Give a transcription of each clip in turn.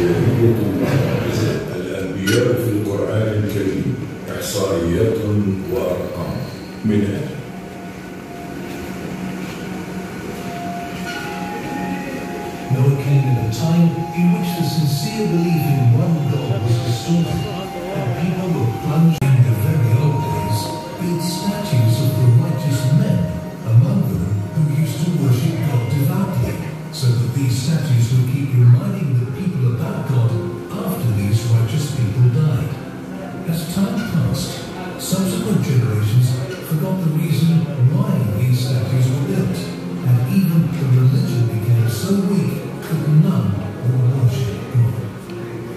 جارية الأنبياء في القرآن الكريم إحصائيات وأرقام منها Noah came in a time in which the sincere belief in one God was distorted, and people were plunged in the very old days, built statues of the righteous men, among them who used to worship God devoutly, so that these statues would keep reminding the people about God after these righteous people died. As time passed, subsequent generations forgot the reason why these statues were built, and even the religion became so weak that none would worship God.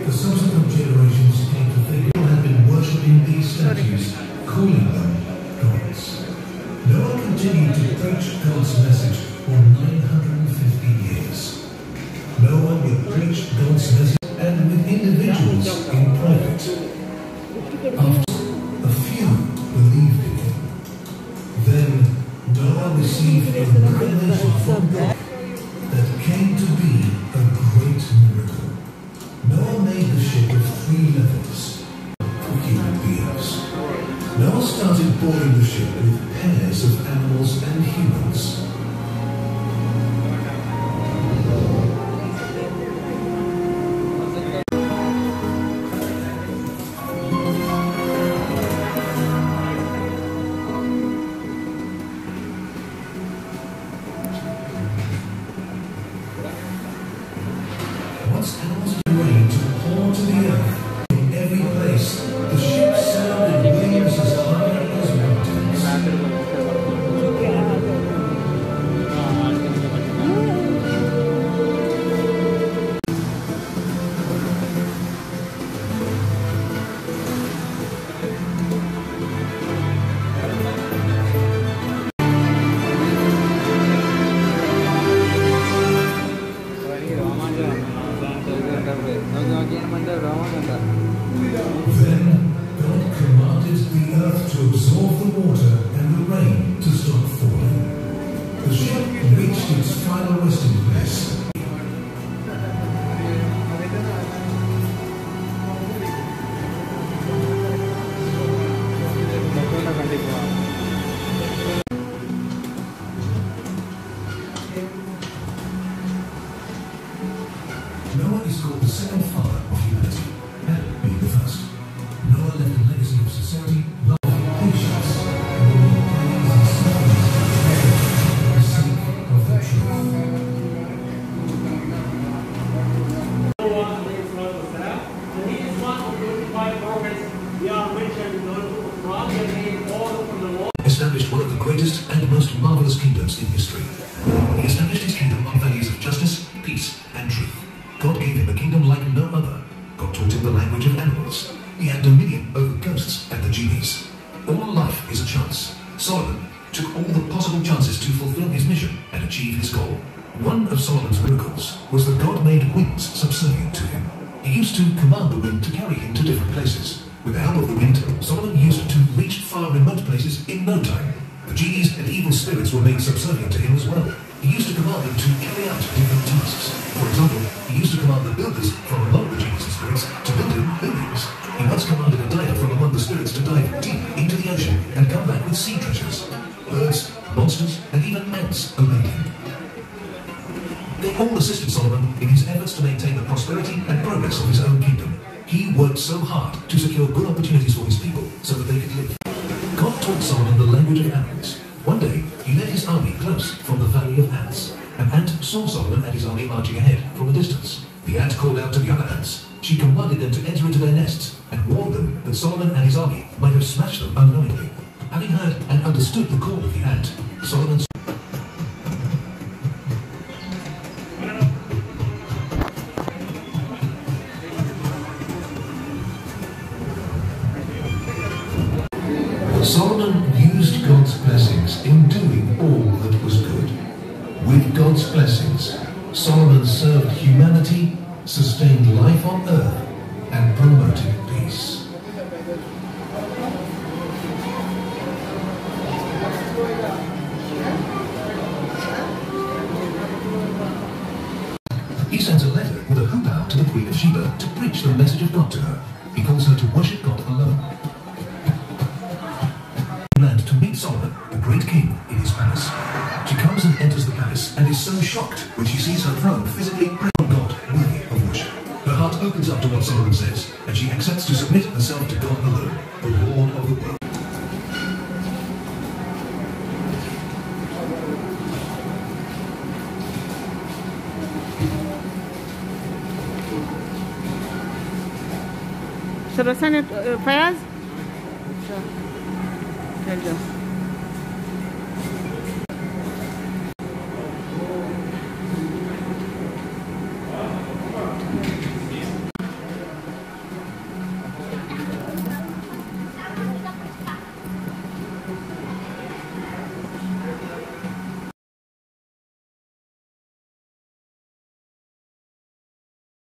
The subsequent generations came to think people had been worshipping these statues, calling them gods. Noah continued to preach God's message for 950 years. Noah would preach God's message and with individuals in private. After a few believed in him, then Noah received a revelation from God that came to be a great miracle. Noah made the ship of 3 levels for human beings. Noah started boarding the ship with pairs of animals and humans. Once animals were rain to pour to the earth in every place, the ship sailed in waves as high as mountains. Then God commanded the earth to absorb the water and the rain to stop falling. The ship reached its final resting place. Noah is called the second father of humanity, Adam being the first. Noah left a legacy of sincerity, love, patience, and the Lord praise and suffering for the sake of the truth. And he is one of 25 prophets. They are mentioned in the book of Quran. They name all from the Lord. Established one of the greatest and most marvelous kingdoms in history. He established his kingdom on values of justice, peace, and truth. God gave him a kingdom like no other. God taught him the language of animals. He had dominion over ghosts and the genies. All life is a chance. Solomon took all the possible chances to fulfill his mission and achieve his goal. One of Solomon's miracles was that God made winds subservient to him. He used to command the wind to carry him to different places. With the help of the wind, Solomon used to reach far remote places in no time. The genies and evil spirits were made subservient to him as well. He used to command them to carry out different tasks. For example, he used to command the builders from among the genies and spirits to build him buildings. He once commanded a diver from among the spirits to dive deep into the ocean and come back with sea treasures. Birds, monsters, and even ants obeyed him. They all assisted Solomon in his efforts to maintain the prosperity and progress of his own kingdom. He worked so hard to secure good opportunities for his people so that they could live. God taught Solomon the language of animals. One day, he led his army close from the valley of ants. An ant saw Solomon and his army marching ahead from a distance. The ant called out to the other ants. She commanded them to enter into their nests and warned them that Solomon and his army might have smashed them unknowingly. Having heard and understood the call of the ant, Solomon used God's blessings in doing all that was good. With God's blessings, Solomon served humanity, sustained life on earth, and promoted peace. He sent a letter with a hoop out to the Queen of with Sheba to preach the message of God to her. He calls her to worship God alone. Land to meet Solomon, the great king, in his palace. She comes and enters the palace and is so shocked when she sees her throne physically present God, worthy of worship. Her heart opens up to what Solomon says, and she accepts to submit herself to God alone, the Lord of the world. شرسانة فياض؟